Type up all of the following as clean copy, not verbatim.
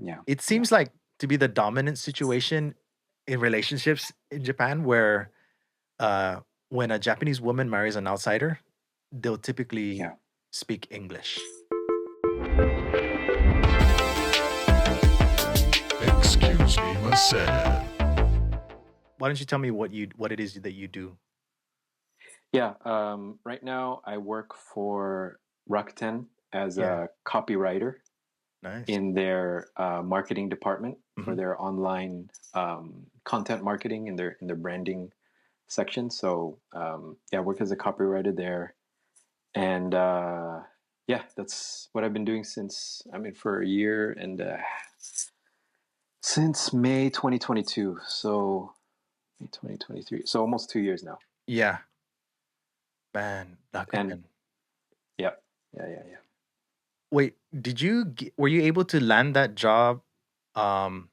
Yeah. It Yeah. seems like to be the dominant situation in relationships in Japan where uh, when a Japanese woman marries an outsider, they'll typically Yeah. speak English. Excuse me, Mased. Why don't you tell me what it is that you do? Yeah. Right now, I work for Rakuten as Yeah, a copywriter nice. in their marketing department for Hmm. their online content marketing in their branding section. So yeah, I work as a copywriter there, and yeah, that's what I've been doing since for a year and since May 2022. So May 2023. So almost 2 years now. Yeah, man, And Rakuten. yeah, yeah, yeah, yeah. Wait, were you able to land that job um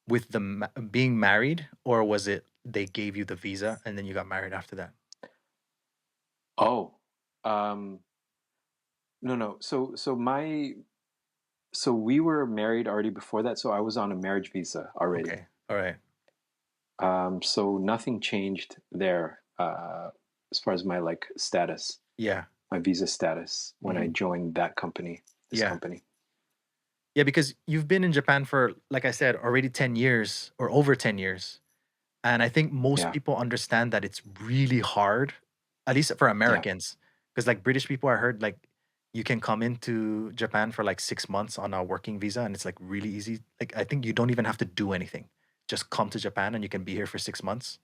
with being married, or was it they gave you the visa and then you got married after that? Oh, um, no, no. So we were married already before that. So I was on a marriage visa already. Okay, all right. So nothing changed there as far as my like status, Yeah. my visa status when I Hmm. joined that company, this Yeah. company. Yeah, because you've been in Japan for, like I said, already 10 years or over 10 years. And I think most Yeah, people understand that it's really hard, at least for yeah, Americans. Because like British people, I heard like you can come into Japan for like 6 months on a working visa and it's like really easy. Like I think you don't even have to do anything. Just come to Japan and you can be here for 6 months.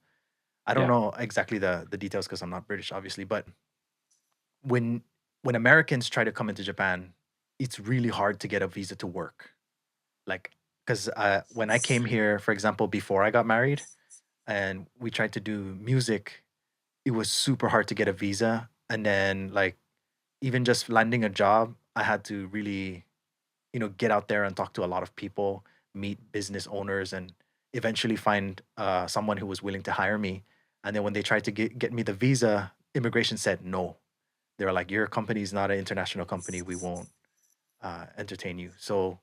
I don't yeah, know exactly the details because I'm not British, obviously, but when when Americans try to come into Japan, it's really hard to get a visa to work. Like, because when I came here, for example, before I got married, and we tried to do music, it was super hard to get a visa. And then, like, even just landing a job, I had to really, get out there and talk to a lot of people, meet business owners, and eventually find someone who was willing to hire me. And then when they tried to get me the visa, immigration said no. They were like, "Your company is not an international company. We won't entertain you." So,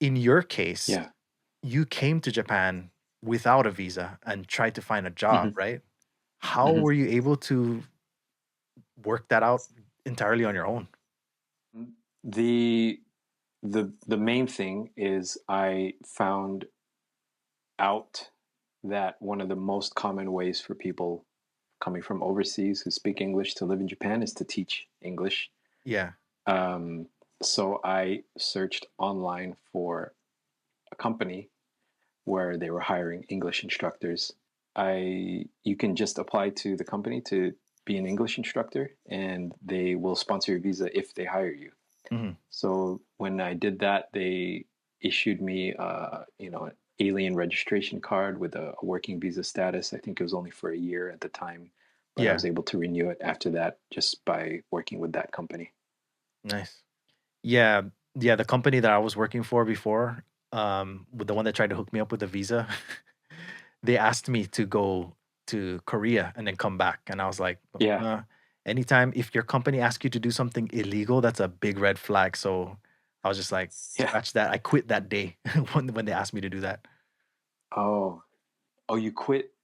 in your case, yeah. you came to Japan without a visa and tried to find a job, Hmm. right? How Hmm. were you able to work that out entirely on your own? The the main thing is I found out that one of the most common ways for people coming from overseas who speak English to live in Japan is to teach English. Yeah. Um, so I searched online for a company where they were hiring English instructors. I You can just apply to the company to be an English instructor, and they will sponsor your visa if they hire you. Mhm. So when I did that, they issued me, an alien registration card with a working visa status. I think it was only for a year at the time, but I Yeah. was able to renew it after that just by working with that company. Nice. Yeah. Yeah, the company that I was working for before, with the one that tried to hook me up with a visa, they asked me to go to Korea and then come back, and I was like, Yeah, anytime if your company asks you to do something illegal, that's a big red flag." So, I was just like, yeah. "Scratch that." I quit that day when they asked me to do that. Oh, oh, you quit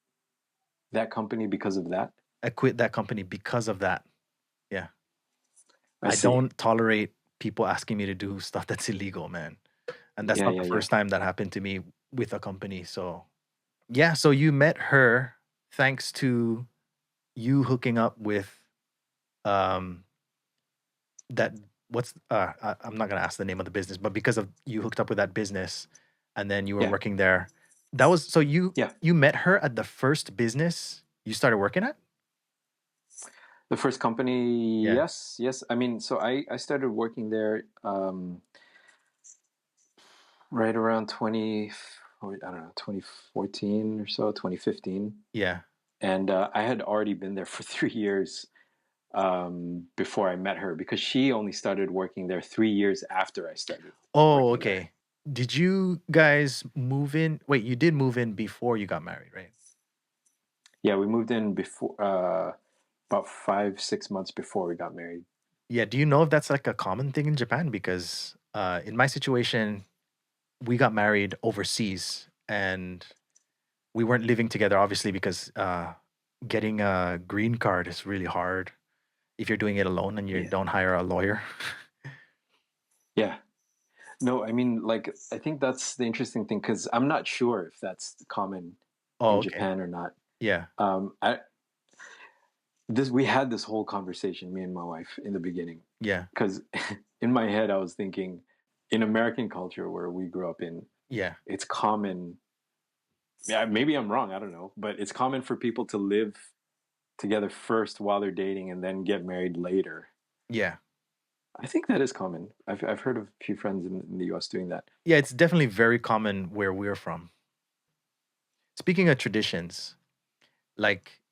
that company because of that? I quit that company because of that. Yeah. I I see. don't tolerate people asking me to do stuff that's illegal, man. And that's Yeah, not yeah, the yeah. first time that happened to me with a company. So, yeah, so you met her thanks to you hooking up with um that what's I'm not going to ask the name of the business, but because of you hooked up with that business and then you were Yeah, working there. That was so yeah. you met her at the first business you started working at? The first company, Yeah. yes, yes. So I started working there right around 20, I don't know, 2014 or so, 2015. Yeah. And I had already been there for 3 years before I met her because she only started working there 3 years after I started Oh, working there. okay. Did you guys move in? Wait, you did move in before you got married, right? Yeah, we moved in before, about 5, 6 months before we got married. Yeah. Do you know if that's like a common thing in Japan? Because In my situation, we got married overseas, and we weren't living together, obviously, because getting a green card is really hard if you're doing it alone and you Yeah. don't hire a lawyer. Yeah. No, I mean, like, I think that's the interesting thing because I'm not sure if that's common Oh, in okay. Japan or not. Yeah. I this we had this whole conversation, me and my wife, in the beginning, Yeah. because in my head I was thinking, in American culture where we grew up in, Yeah. it's common. Yeah, maybe I'm wrong. I don't know, but it's common for people to live together first while they're dating and then get married later. Yeah. I think that is common. I've heard of a few friends in the U.S. doing that. Yeah. It's definitely very common where we're from. Speaking of traditions, like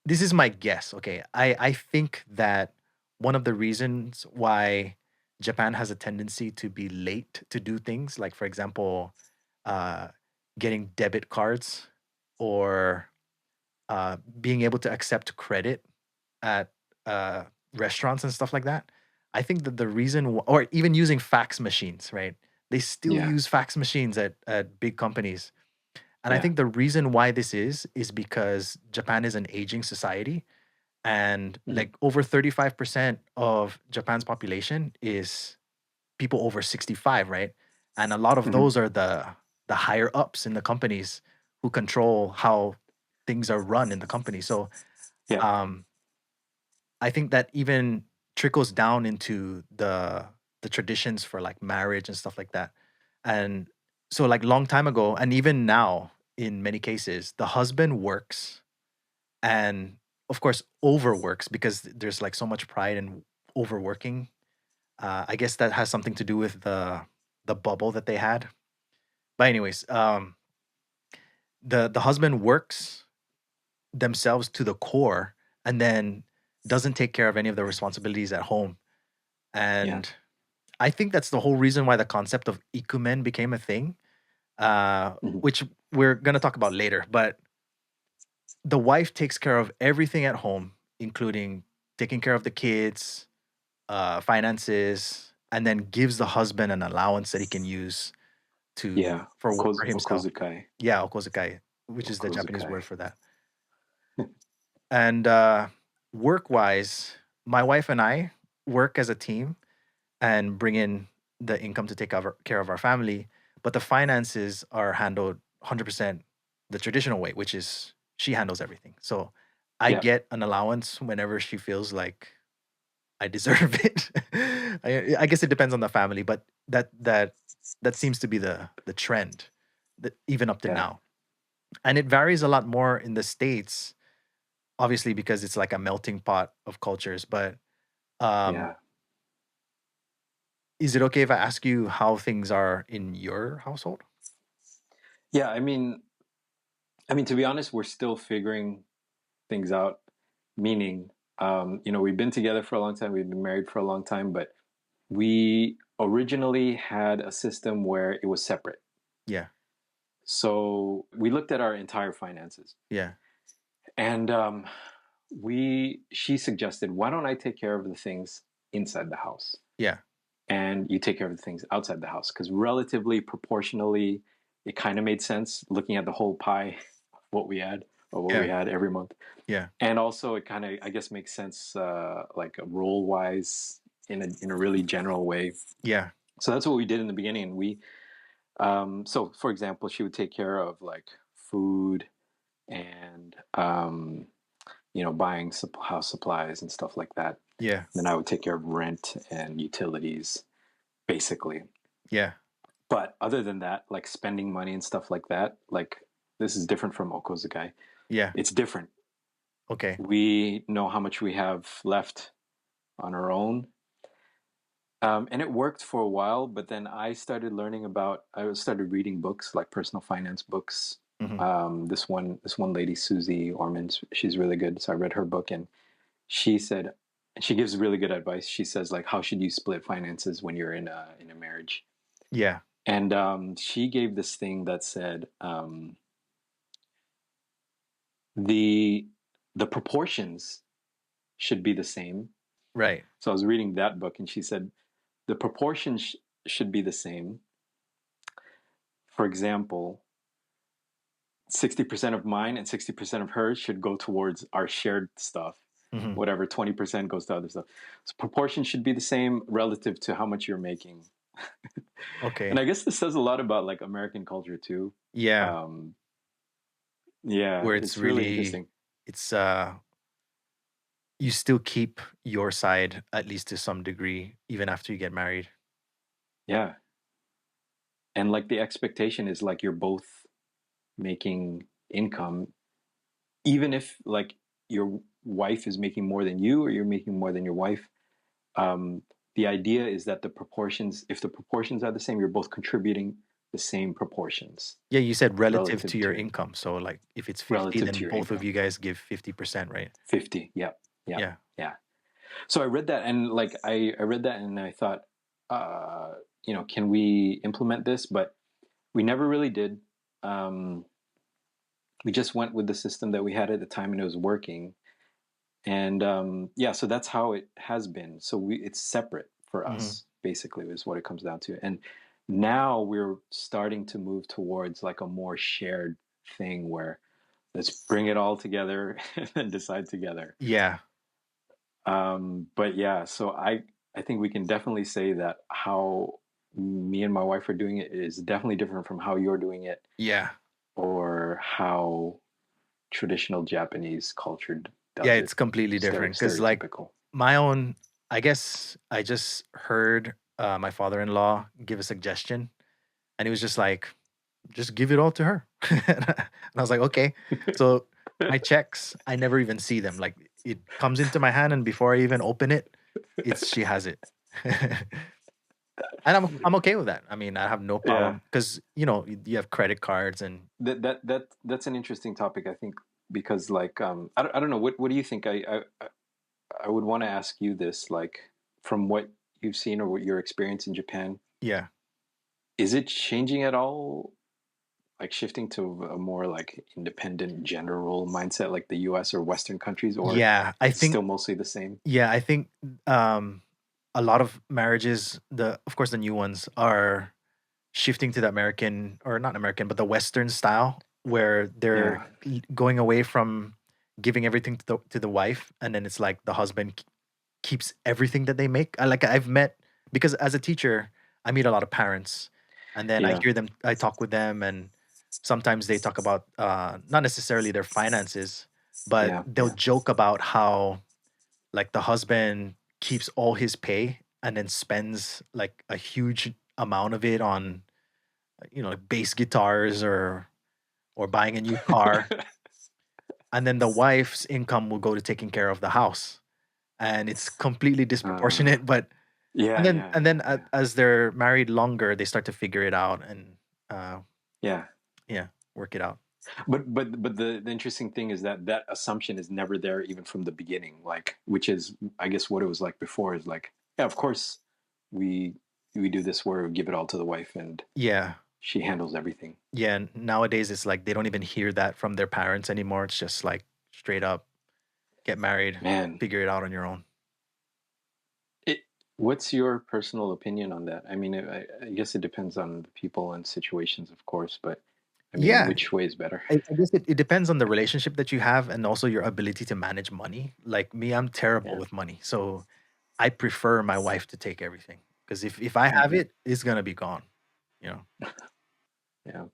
this is my guess. Okay. I think that one of the reasons why Japan has a tendency to be late to do things, like, for example, uh, getting debit cards or being able to accept credit at uh, restaurants and stuff like that. I think that the reason, or even using fax machines, right? They still Yeah, use fax machines at big companies. And I yeah, think the reason why this is because Japan is an aging society, and mhm, like over 35% of Japan's population is people over 65, right? And a lot of mhm, those are the higher ups in the companies who control how things are run in the company. So yeah, um I think that even trickles down into the traditions for like marriage and stuff like that. And so like long time ago, and even now in many cases, the husband works and of course overworks because there's like so much pride in overworking. I guess that has something to do with the bubble that they had. But anyways, the husband works themselves to the core and then doesn't take care of any of the responsibilities at home. yeah, And I think that's the whole reason why the concept of ikumen became a thing, mhm, which we're gonna talk about later. But the wife takes care of everything at home, including taking care of the kids, finances, and then gives the husband an allowance that he can use yeah. for himself. Okozukai, Yeah, okozukai, which is the Japanese okozukai. word for that. And work wise, my wife and I work as a team and bring in the income to take care of our family. But the finances are handled 100% the traditional way, which is she handles everything. So I Yeah, get an allowance whenever she feels like I deserve it. I guess it depends on the family, but that seems to be the trend that even up to yeah, now. And it varies a lot more in the States, obviously because it's like a melting pot of cultures. But um, yeah, is it okay if I ask you how things are in your household? yeah. I mean, to be honest, we're still figuring things out. Meaning, we've been together for a long time. We've been married for a long time, but we originally had a system where it was separate. Yeah, So we looked at our entire finances, yeah, and she suggested, why don't I take care of the things inside the house, yeah, and you take care of the things outside the house? Because relatively proportionally, it kind of made sense looking at the whole pie of what we had or what we yeah, had every month. yeah, And also it kind of, I guess, makes sense, like role wise, in a really general way. yeah, So that's what we did in the beginning. So for example, she would take care of like food and buying house supplies and stuff like that. yeah, Then I would take care of rent and utilities, basically. yeah, But other than that, like spending money and stuff like that, like, this is different from Okozukai. yeah. It's different. Okay. We know how much we have left on our own. And it worked for a while, but then I started reading books, like personal finance books. Hmm. This one lady, Susie Orman, she's really good. So I read her book, and she said, and she gives really good advice. She says, like, how should you split finances when you're in a marriage? Yeah. And she gave this thing that said, the the proportions should be the same. Right. So I was reading that book, and she said the proportions should be the same. For example, 60% of mine and 60% of hers should go towards our shared stuff. Mhm. Whatever 20% goes to other stuff. So proportion should be the same relative to how much you're making. Okay. And I guess this says a lot about like American culture too. Yeah, Um, yeah, where it's it's really really interesting. it's you still keep your side at least to some degree even after you get married. Yeah. And like the expectation is like you're both making income, even if like your wife is making more than you or you're making more than your wife. Um, the idea is that the proportions, if the proportions are the same, you're both contributing the same proportions Yeah, you said relative to relative your to income. So like if it's 50, relative then to your both of income. you guys give 50%, right? 50. Yeah. Yeah. Yeah. Yeah. So I read that and like I read that and I thought, can we implement this? But we never really did. Um, we just went with the system that we had at the time and it was working. And yeah, so that's how it has been. So it's separate for Hmm. us, basically, is what it comes down to. And now we're starting to move towards like a more shared thing where let's bring it all together and decide together. Yeah. But yeah, so I think we can definitely say that how me and my wife are doing it is definitely different from how you're doing it Yeah. or how traditional Japanese culture Yeah, does it. it's completely different cuz like Stereotypical. my own, I guess I just heard my father-in-law give a suggestion and he was just like, just give it all to her. And I was like, okay. So my checks, I never even see them. Like it comes into my hand, and before I even open it, it's she has it. And I'm okay with that. I mean, I have no Yeah, problem because you have credit cards and that's an interesting topic. I think because like I don't know what do you think? I would want to ask you this like from what you've seen or what your experience in Japan, yeah, is it changing at all? Like shifting to a more like independent general mindset like the US or Western countries, or yeah. I is it think still mostly the same? yeah, I think um, a lot of marriages, the of course the new ones are shifting to the American, or not American, but the Western style, where they're Yeah. going away from giving everything to the wife, and then it's like the husband keeps everything that they make. I've met, because as a teacher, I meet a lot of parents, and then I Yeah. hear them, I talk with them, and sometimes they talk about not necessarily their finances, but Yeah. they'll Yeah. joke about how like the husband keeps all his pay and then spends like a huge amount of it on like bass guitars or buying a new car, and then the wife's income will go to taking care of the house, and it's completely uh, disproportionate. But and yeah. then Yeah. and Yeah. then Yeah. as they're married longer, they start to figure it out and uh Yeah. yeah, work it out. But the interesting thing is that that assumption is never there even from the beginning, like which is I guess what it was like before is like yeah, of course we we do this where we give it all to the wife and Yeah, she handles everything. yeah, nowadays it's like they don't even hear that from their parents anymore. It's just like straight up, get married, Man, figure it out on your own. it what's your personal opinion on that? I mean, I guess it depends on the people and situations, of course, but I mean, Yeah, which way is better? I guess it depends on the relationship that you have and also your ability to manage money. Like me, I'm terrible Yeah. with money. So I prefer my wife to take everything. Because if I have Hmm. it, it's gonna be gone. You know? Yeah.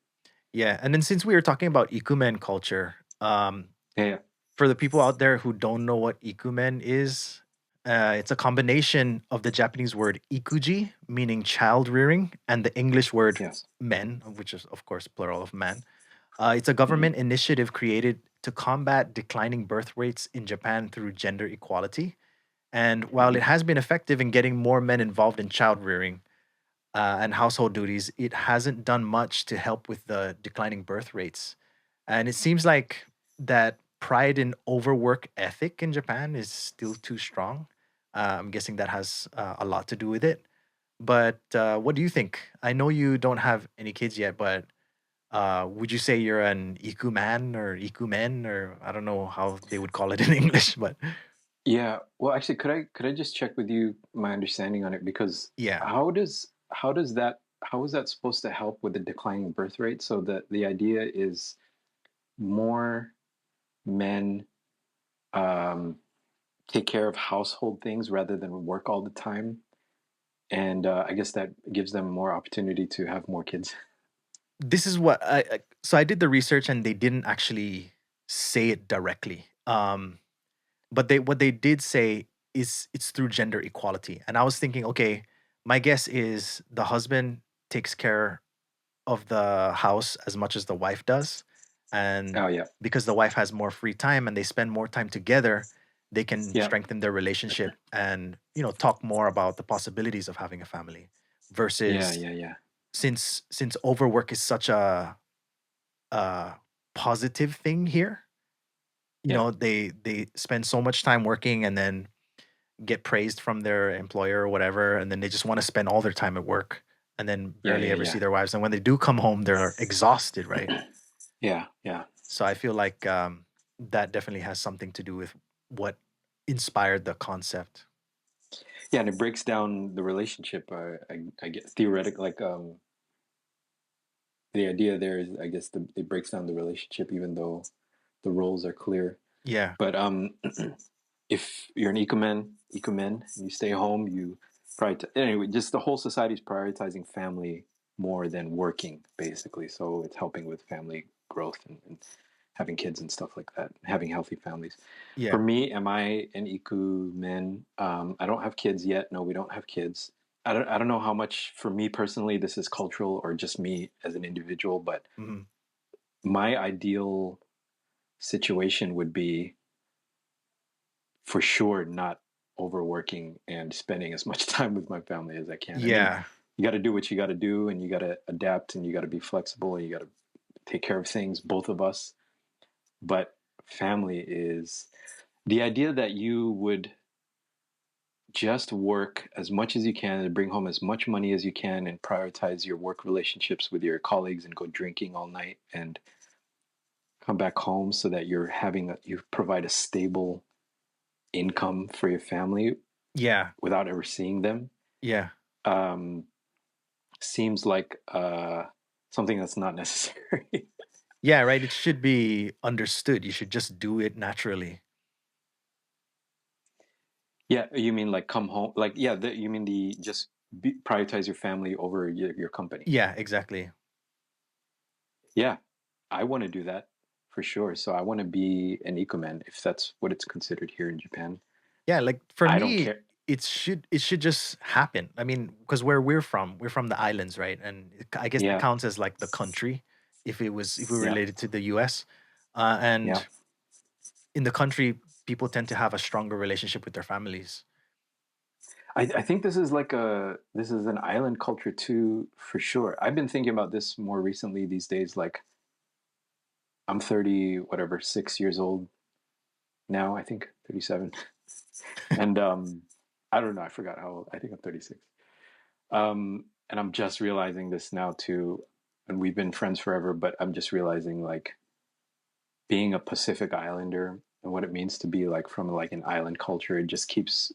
Yeah. And then since we were talking about ikumen culture, Yeah. Yeah. for the people out there who don't know what ikumen is, it's a combination of the Japanese word ikuji, meaning child rearing, and the English word Yes. men, which is of course plural of man. It's a Hmm. government initiative created to combat declining birth rates in Japan through gender equality. And while Hmm. it has been effective in getting more men involved in child rearing and household duties, it hasn't done much to help with the declining birth rates. And it seems like that pride in overwork ethic in Japan is still too strong. I'm guessing that has a lot to do with it. But what do you think? I know you don't have any kids yet, but would you say you're an iku man or iku men, or I don't know how they would call it in English, but Yeah. Well, actually, could I just check with you my understanding on it? Because Yeah. how is that supposed to help with the declining birth rate? So the idea is more men um, take care of household things rather than work all the time, and I guess that gives them more opportunity to have more kids. This is what so I did the research and they didn't actually say it directly. But they what they did say is it's through gender equality. And I was thinking, okay, my guess is the husband takes care of the house as much as the wife does. And Oh yeah, because the wife has more free time and they spend more time together, they can yeah, strengthen their relationship and, talk more about the possibilities of having a family yeah, versus yeah, yeah, since overwork is such a positive thing here. yeah, They spend so much time working and then get praised from their employer or whatever, and then they just want to spend all their time at work and then yeah, barely yeah, ever see yeah, their wives. And when they do come home, they're exhausted, right? yeah, yeah. So I feel like that definitely has something to do with what inspired the concept. Yeah, and it breaks down the relationship. I get theoretic, like the idea there is, I guess, it breaks down the relationship, even though the roles are clear. Yeah. But if you're an ecomen, and you stay home, you anyway. Just the whole society is prioritizing family more than working, basically. So it's helping with family growth and having kids and stuff like that, having healthy families. For Yeah. me, am I an ecumen? I don't have kids yet. No, we don't have kids. I don't know how much for me personally this is cultural or just me as an individual, but Mhm. my ideal situation would be for sure not overworking and spending as much time with my family as I can. I mean, Yeah. you got to do what you got to do, and you got to adapt, and you got to be flexible, and you got to take care of things, both of us. But family is the idea that you would just work as much as you can and bring home as much money as you can and prioritize your work relationships with your colleagues and go drinking all night and come back home so that you provide a stable income for your family Yeah. without ever seeing them. Yeah. um, Seems like something that's not necessary. Yeah, right. It should be understood. You should just do it naturally. Yeah, you mean like come home? Like yeah, you mean the just prioritize your family over your company? Yeah, exactly. Yeah, I want to do that for sure. So I want to be an ecoman if that's what it's considered here in Japan. Yeah, like for I don't me, care. it should just happen. I mean, because where we're from the islands, right? And I guess it Yeah, counts as like the country if we yeah, related to the U.S. And yeah. in the country, people tend to have a stronger relationship with their families. I think this is an island culture too, for sure. I've been thinking about this more recently these days. Like I'm 30, whatever, 6 years old now. I think 37. And I don't know. I forgot how old. I think I'm 36. And I'm just realizing this now too. And we've been friends forever, but I'm just realizing like being a Pacific Islander and what it means to be like from like an island culture. It just keeps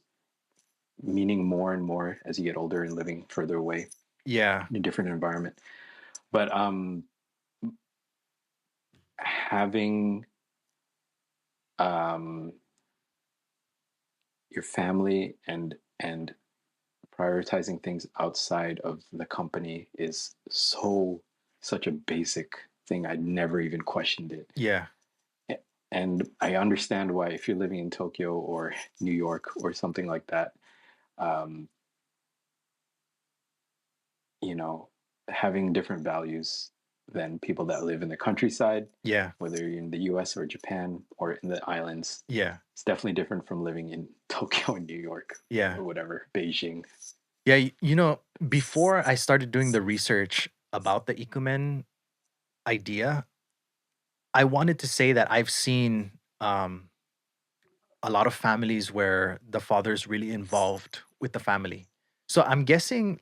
meaning more and more as you get older and living further away Yeah, in a different environment. But having um, your family and prioritizing things outside of the company is such a basic thing. I'd never even questioned it. yeah, And I understand why if you're living in Tokyo or New York or something like that, um, you know, having different values than people that live in the countryside, yeah, whether you're in the US or Japan or in the islands, yeah, it's definitely different from living in Tokyo and New York yeah, or whatever, Beijing. yeah. Before I started doing the research about the Ikumen idea, I wanted to say that I've seen a lot of families where the father's really involved with the family. So I'm guessing,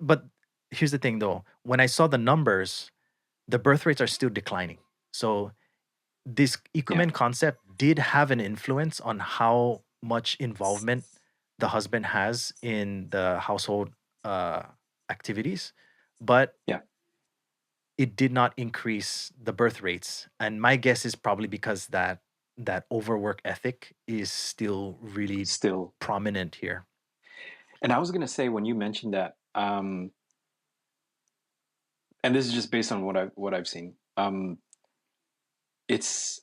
but here's the thing though. When I saw the numbers, the birth rates are still declining. So this Yeah. ikumen concept did have an influence on how much involvement the husband has in the household uh, activities, but Yeah. it did not increase the birth rates. And my guess is probably because that overwork ethic is still really Still. prominent here. And I was gonna say when you mentioned that, and this is just based on what I've seen. It's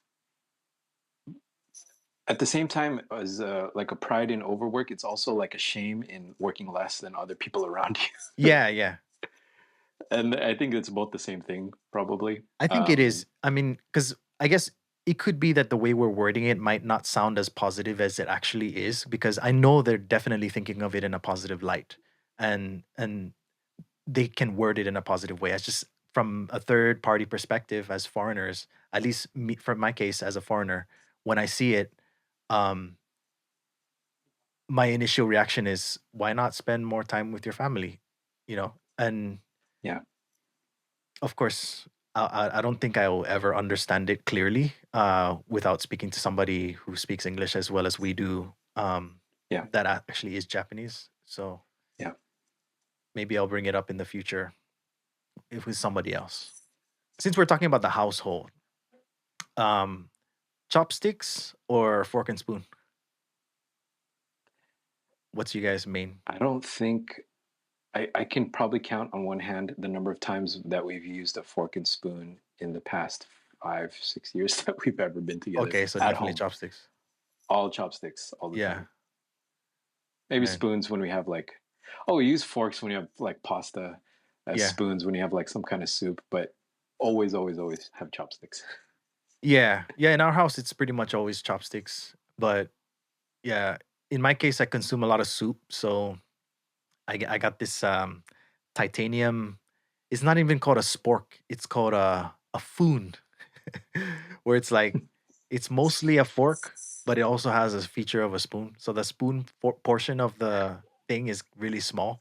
at the same time as like a pride in overwork. It's also like a shame in working less than other people around you. Yeah, yeah. And I think it's both the same thing, probably. I think it is. I mean, because I guess it could be that the way we're wording it might not sound as positive as it actually is, because I know they're definitely thinking of it in a positive light, and they can word it in a positive way. It's just from a third party perspective as foreigners, at least me, from my case as a foreigner, when I see it, um, my initial reaction is, why not spend more time with your family? And Yeah. of course, I don't think I will ever understand it clearly without speaking to somebody who speaks English as well as we do. Yeah. That actually is Japanese. So Yeah. maybe I'll bring it up in the future if with somebody else. Since we're talking about the household, um, chopsticks or fork and spoon? What's you guys' main? I don't think I can probably count on one hand the number of times that we've used a fork and spoon in the past 5, 6 years that we've ever been together Okay, so at definitely home. chopsticks. All chopsticks all the Yeah, time. Maybe man. spoons when we have like, oh, we use forks when you have like pasta, Yeah. spoons when you have like some kind of soup, but always, always, always have chopsticks. Yeah. Yeah. In our house, it's pretty much always chopsticks. But yeah, in my case, I consume a lot of soup. So I got this titanium. It's not even called a spork. It's called a foon, where it's like it's mostly a fork, but it also has a feature of a spoon. So the spoon portion of the thing is really small.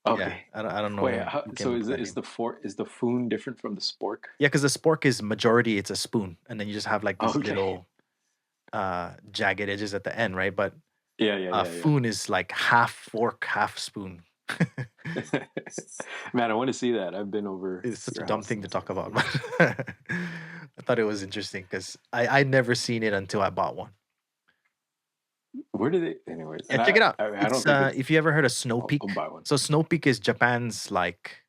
Yeah, Okay. I don't know Wait, if you can so look is that is name. the fork is the foon different from the spork? Yeah, because the spork is majority it's a spoon, and then you just have like these Okay. little jagged edges at the end, right? But Yeah, yeah, yeah, yeah. foon is like half fork, half spoon. Man, I want to see that. I've been over It's such a your dumb house. thing to talk about, but I thought it was interesting because I never seen it until I bought one. Where did it? Anyways, Yeah, and check it out. I don't It's think it's. if you ever heard of Snow I'll Peak. buy one. So Snow Peak is Japan's like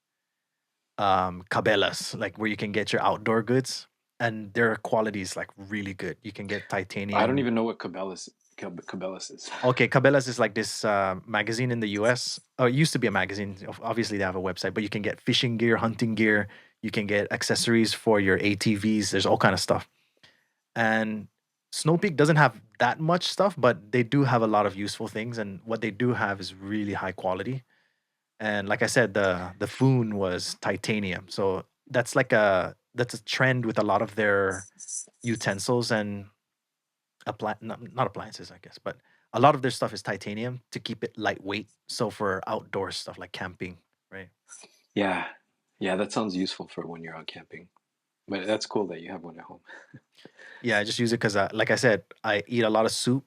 Cabela's, like where you can get your outdoor goods, and their quality is like really good. You can get I don't titanium. even know what Cabela's is. Okay, Cabela's is like this magazine in the US. Oh, it used to be a magazine. Obviously, they have a website, but you can get fishing gear, hunting gear. You can get accessories for your ATVs. There's all kind of stuff. And Snow Peak doesn't have that much stuff, but they do have a lot of useful things. And what they do have is really high quality. And like I said, the Foon was titanium. So that's a trend with a lot of their utensils and not appliances, I guess, but a lot of their stuff is titanium to keep it lightweight. So for outdoor stuff like camping, right? Yeah, yeah, that sounds useful for when you're out camping. But that's cool that you have one at home. Yeah, I just use it because, like I said, I eat a lot of soup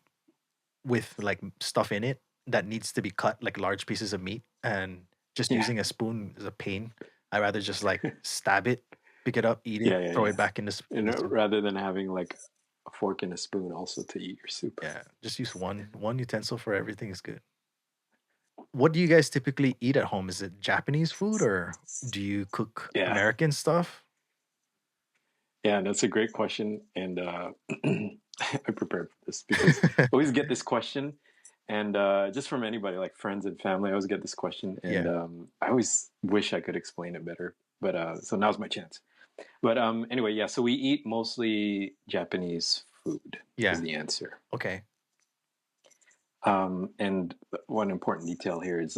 with like stuff in it that needs to be cut, like large pieces of meat, and just Yeah, using a spoon is a pain. I rather just like stab it, pick it up, eat it, yeah, yeah, throw it yeah. back in And the soup. rather than having like a fork and a spoon also to eat your soup. Yeah, just use one utensil for everything is good. What do you guys typically eat at home? Is it Japanese food or do you cook Yeah, American stuff? yeah, that's a great question, and I prepared for this because I always get this question, and just from anybody like friends and family, I always get this question, and Yeah, I always wish I could explain it better, but so now's my chance. But anyway, yeah, so we eat mostly Japanese food is yeah. the answer. Okay. And one important detail here is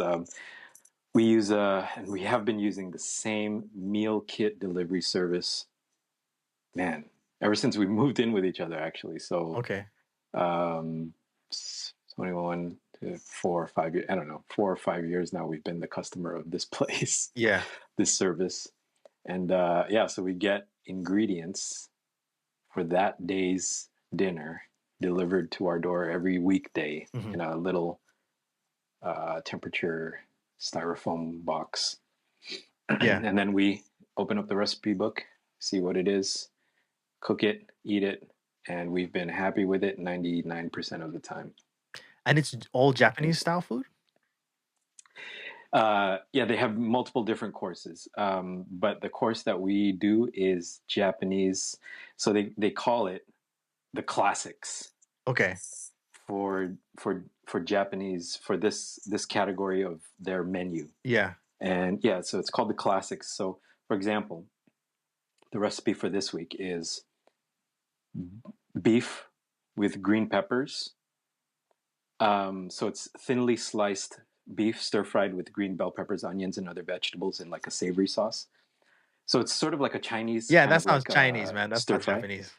we use and we have been using the same meal kit delivery service, man, ever since we moved in with each other, actually. So Okay. um, 21 to 4 or 5 years, I don't know, 4 or 5 years now, we've been the customer of this place, Yeah. this service. And yeah, so we get ingredients for that day's dinner delivered to our door every weekday Hmm. in a little temperature styrofoam box. Yeah. And then we open up the recipe book, see what it is, cook it, eat it, and we've been happy with it 99% of the time. And it's all Japanese style food? Yeah, they have multiple different courses, but the course that we do is Japanese. So they call it the classics Okay. for Japanese for this category of their menu. Yeah. And yeah, so it's called the classics. So for example, the recipe for this week is beef with green peppers. So it's thinly sliced beef stir fried with green bell peppers, onions, and other vegetables in like a savory sauce. So it's sort of like a Chinese Yeah, kind that of sounds like Chinese, man. That's stir not fry. Japanese.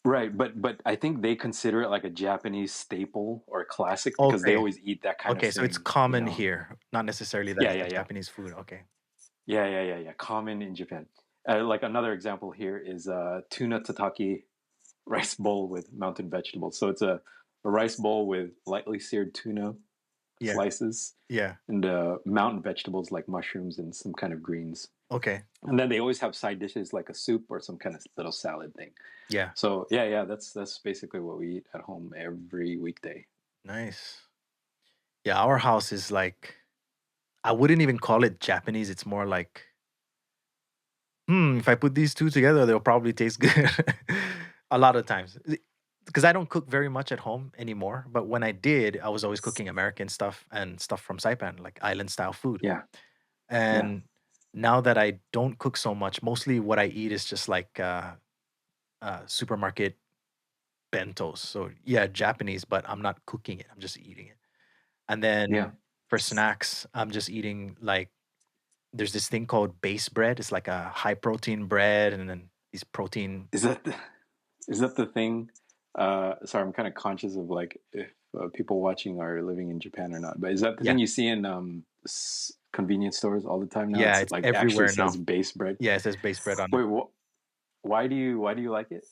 Right, but I think they consider it like a Japanese staple or a classic because they Okay. always eat that kind of Okay, so it's thing, common here, not necessarily that Yeah, it's yeah, a yeah. Japanese food. Okay. Yeah. Common in Japan. Like another example here is tuna tataki rice bowl with mountain vegetables. So it's a rice bowl with lightly seared tuna Yeah. slices Yeah. and mountain vegetables like mushrooms and some kind of greens. Okay. And then they always have side dishes like a soup or some kind of little salad thing. Yeah. So yeah, that's basically what we eat at home every weekday. Nice. Yeah, our house is like, I wouldn't even call it Japanese. It's more like, if I put these two together, they'll probably taste good. A lot of times. Because I don't cook very much at home anymore. But when I did, I was always cooking American stuff and stuff from Saipan, like island style food. Yeah, yeah. And now that I don't cook so much, mostly what I eat is just like supermarket bentos. So yeah, Japanese, but I'm not cooking it. I'm just eating it. And Yeah. then for snacks, I'm just eating like there's this thing called base bread. It's like a high protein bread, and then these protein. Is that the thing? Sorry, I'm kind of conscious of like if people watching are living in Japan or not. But is that the Yeah, thing you see in convenience stores all the time now? yeah, It's it's like actually everywhere says now. base bread. Yeah, it says base bread on it. Wait, why do you like it?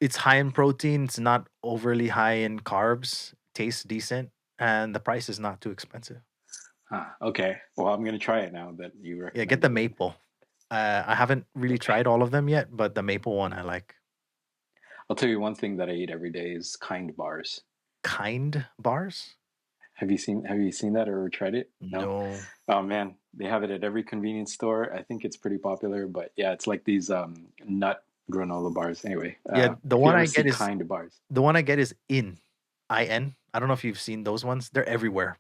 It's high in protein. It's not overly high in carbs. Tastes decent, and the price is not too expensive. Huh, okay. Well, I'm gonna try it now that you Yeah, get the recommended it. maple. I haven't really Okay. tried all of them yet, but the maple one I like. I'll tell you one thing that I eat every day is Kind bars. Kind bars? Have you seen that or tried it? No. No. Oh man, they have it at every convenience store. I think it's pretty popular, but yeah, it's like these nut granola bars. Anyway, Yeah, if you ever see Kind bars, the one I get is IN. I don't know if you've seen those ones. They're everywhere.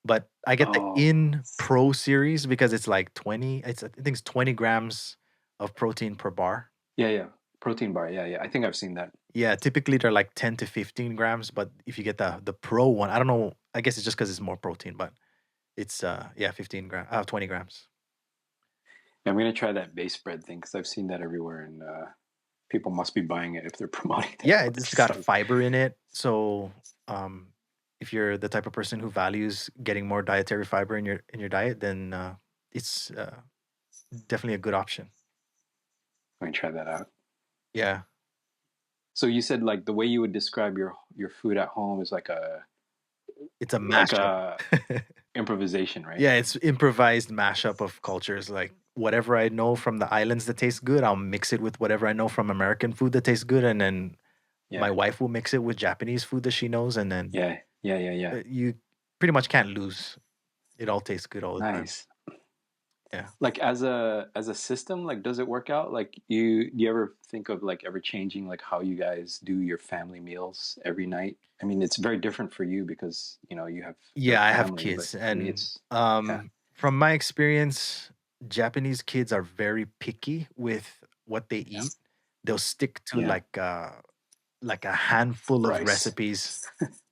But I get the oh In Pro series because it's like 20, I think it's 20 grams of protein per bar. yeah, protein bar. Yeah, I think I've seen that. Yeah, typically they're like 10 to 15 grams, but if you get the pro one, I don't know, I guess it's just because it's more protein, but it's 20 grams. I'm gonna try that base bread thing because I've seen that everywhere, and people must be buying it if they're promoting it. Yeah, But it's got fiber in it. So um if you're the type of person who values getting more dietary fiber in your diet, then it's definitely a good option. I'm gonna try that out. Yeah. So you said like the way you would describe your food at home is like It's a like mashup. a improvisation, right? Yeah, it's improvised mashup of cultures. Like whatever I know from the islands that tastes good, I'll mix it with whatever I know from American food that tastes good, and then my Yeah, wife will mix it with Japanese food that she knows, and then yeah. you pretty much can't lose. It all tastes good all the time. Nice. Yeah. Like as a system, like does it work out? Like do you ever think of like ever changing like how you guys do your family meals every night? I mean, it's very different for you because you have your Yeah, I have family, but kids, for me, and it's yeah, from my experience, Japanese kids are very picky with what they yeah, eat. They'll stick to yeah. like a handful of Rice. recipes,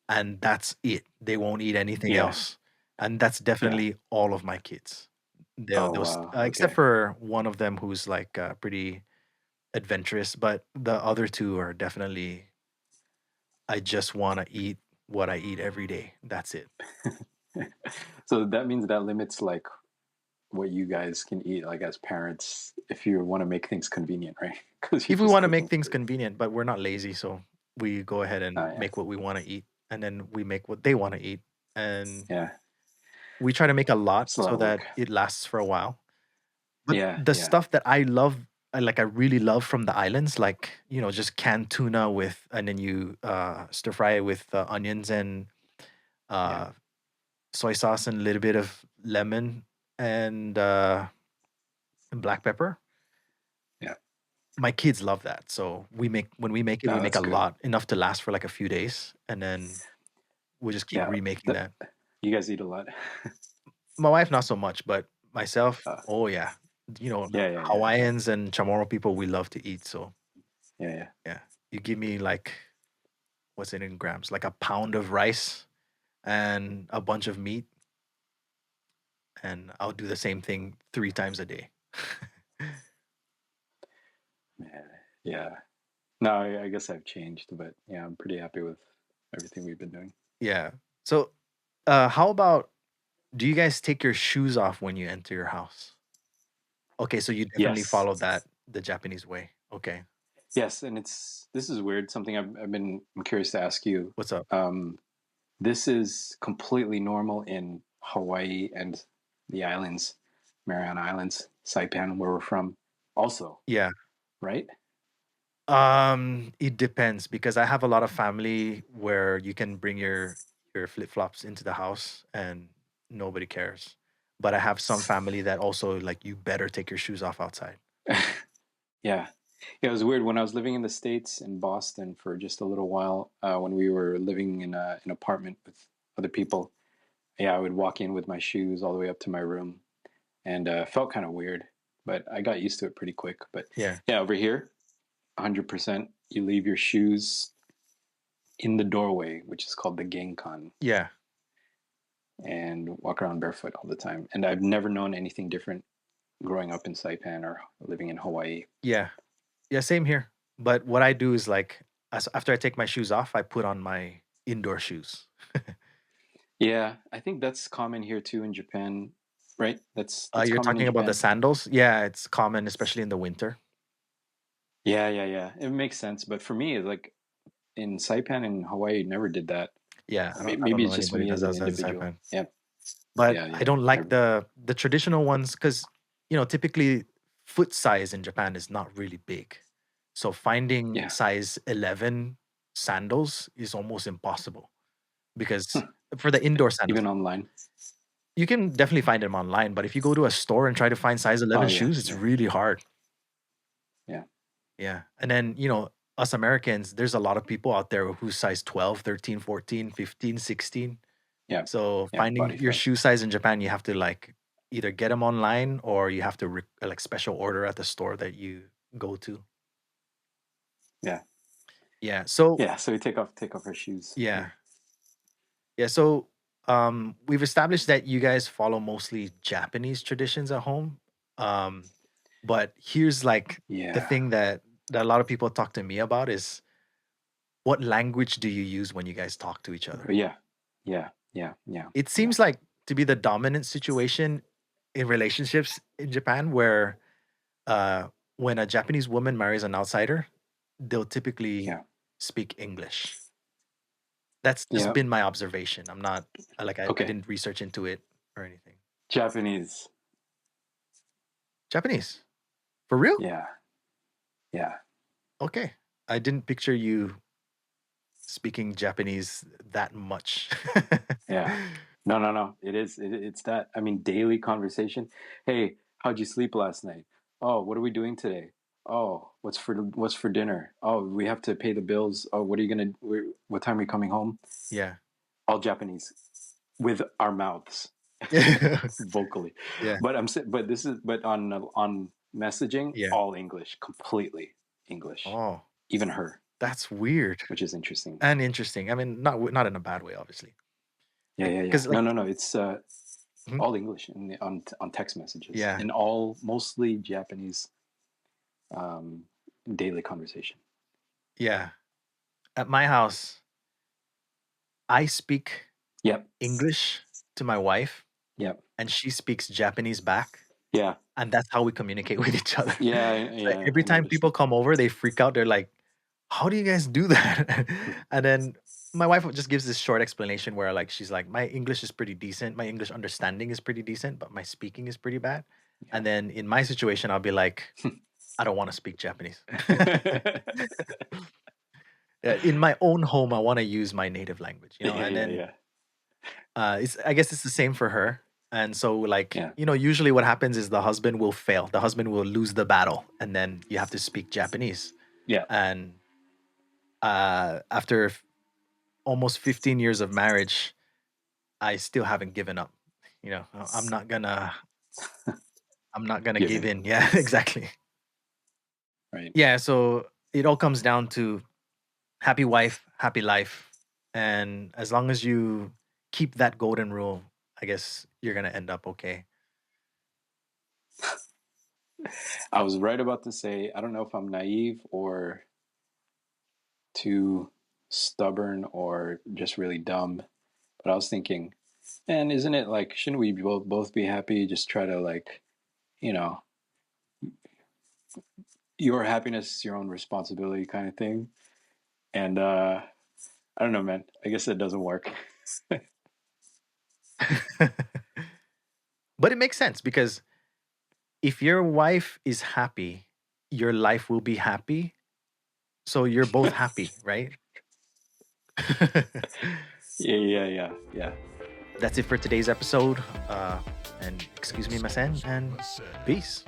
and that's it. They won't eat anything Yeah, else. And that's yeah. definitely all of my kids. Oh wow. Except Okay. for one of them who's like pretty adventurous, but the other two are definitely, I just want to eat what I eat every day. That's it. So that means that limits like what you guys can eat, like as parents, if you want to make things convenient, right? Because you're If we just want to make cooking things for. convenient, but we're not lazy, so we go ahead and Yeah, make what we want to eat, and then we make what they want to eat, and yeah, we try to make a lot it's a lot so of work. that it lasts for a while. But Yeah, the yeah, stuff that I love, I really love from the islands, like just canned tuna with, and then you stir fry it with onions and yeah, uh, soy sauce and a little bit of lemon and black pepper. yeah. My kids love that, so when we make it, we No, make that's a good. lot, enough to last for like a few days, and then we just keep Yeah, remaking that, that. you guys eat a lot. My wife not so much, but myself, uh, oh yeah, yeah, yeah, yeah, Hawaiians and Chamorro people, we love to eat. So yeah, yeah. yeah, you give me like what's it in grams, like a pound of rice and a bunch of meat, and I'll do the same thing 3 times a day. Man, yeah. No, I guess I've changed, but yeah, I'm pretty happy with everything we've been doing. Yeah. So, how about, do you guys take your shoes off when you enter your house? Okay, so you definitely Yes, follow that the Japanese way. Okay. yes, and this is weird. Something I'm curious to ask you. What's up? Um, this is completely normal in Hawaii and the islands, Mariana Islands, Saipan, where we're from, also, Yeah. right? It depends because I have a lot of family where you can bring your flip-flops into the house and nobody cares. But I have some family that also like you better take your shoes off outside. Yeah. Yeah, it was weird when I was living in the States in Boston for just a little while. When we were living in an apartment with other people, yeah, I would walk in with my shoes all the way up to my room, and felt kind of weird, but I got used to it pretty quick. But Yeah. yeah, over here, 100%, you leave your shoes in the doorway, which is called the genkan, Yeah. and walk around barefoot all the time. And I've never known anything different growing up in Saipan or living in Hawaii. Yeah. Yeah, same here. But what I do is like after I take my shoes off, I put on my indoor shoes. Yeah, I think that's common here too in Japan, right? That's You're common in talking about the Japan. sandals? Yeah, it's common, especially in the winter. Yeah, yeah, yeah. It makes sense, but for me, like in Saipan and Hawaii, never did that. Yeah, I don't Maybe know it's just anybody me does as an that in individual. Saipan. Yeah, But yeah, I yeah. don't like the traditional ones because typically foot size in Japan is not really big. So finding Yeah. size 11 sandals is almost impossible because Hmm. for the indoor sandals, Even online. you can definitely find them online, but if you go to a store and try to find size Oh 11 yeah, shoes, it's yeah, really hard. yeah, Yeah. And then, us Americans, there's a lot of people out there who size 12, 13, 14, 15, 16. yeah, So yeah. finding Body your fat. shoe size in Japan, you have to like either get them online or you have to like special order at the store that you go to. Yeah, Yeah. So yeah. So we take off our shoes yeah. here. Yeah. So we've established that you guys follow mostly Japanese traditions at home. Um, but here's like the Yeah, thing that a lot of people talk to me about is what language do you use when you guys talk to each other? yeah, yeah, yeah, yeah, It yeah, seems like to be the dominant situation in relationships in Japan where uh, when a Japanese woman marries an outsider, they'll typically yeah, speak English. That's just yeah. been my observation. I'm not I Okay, didn't research into it or anything. Japanese. Japanese. For real? Yeah, yeah. Okay. I didn't picture you speaking Japanese that much. Yeah. No, no, no. It's that. I mean, daily conversation. Hey, how'd you sleep last night? Oh, what are we doing today? Oh, what's for dinner? Oh, we have to pay the bills. Oh, what are you gonna? What time are you coming home? Yeah. All Japanese with our mouths, vocally. Yeah. But this is on messaging, Yeah. all English, completely English. Oh, Even her, that's weird which is interesting. and interesting. I mean, not in a bad way, obviously. Yeah, yeah, yeah. Because No, like, no, no. It's mhm, all English on text messages yeah, and all mostly Japanese um, daily conversation. yeah. At my house, I speak Yep, English to my wife, Yep. and she speaks Japanese back, Yeah. and that's how we communicate with each other. Yeah. So Yeah. every I time noticed. people come over, they freak out. They're like, "How do you guys do that?" And then my wife just gives this short explanation where like she's like, "My English is pretty decent. My English understanding is pretty decent, but my speaking is pretty bad." And then in my situation, I'll be like, "I don't want to speak Japanese." In my own home, I want to use my native language, Yeah. and Yeah. then Yeah. it's I guess it's the same for her. And so like, Yeah. usually what happens is the husband will fail. The husband will lose the battle, and then you have to speak Japanese. Yeah. And after almost 15 years of marriage, I still haven't given up. I'm not gonna Give give in. in. Yeah, exactly. Right. Yeah, so it all comes down to happy wife, happy life. And as long as you keep that golden rule, I guess you're gonna end up okay. I was right about to say, I don't know if I'm naive or too stubborn or just really dumb, but I was thinking, man, isn't it like, shouldn't we both be happy? Just try to like, you know, your happiness is your own responsibility kind of thing. And I don't know, man. I guess that doesn't work. But it makes sense because if your wife is happy, your life will be happy. So you're both happy, right? Yeah, yeah, yeah, yeah. That's it for today's episode. And excuse me, Masen, and peace.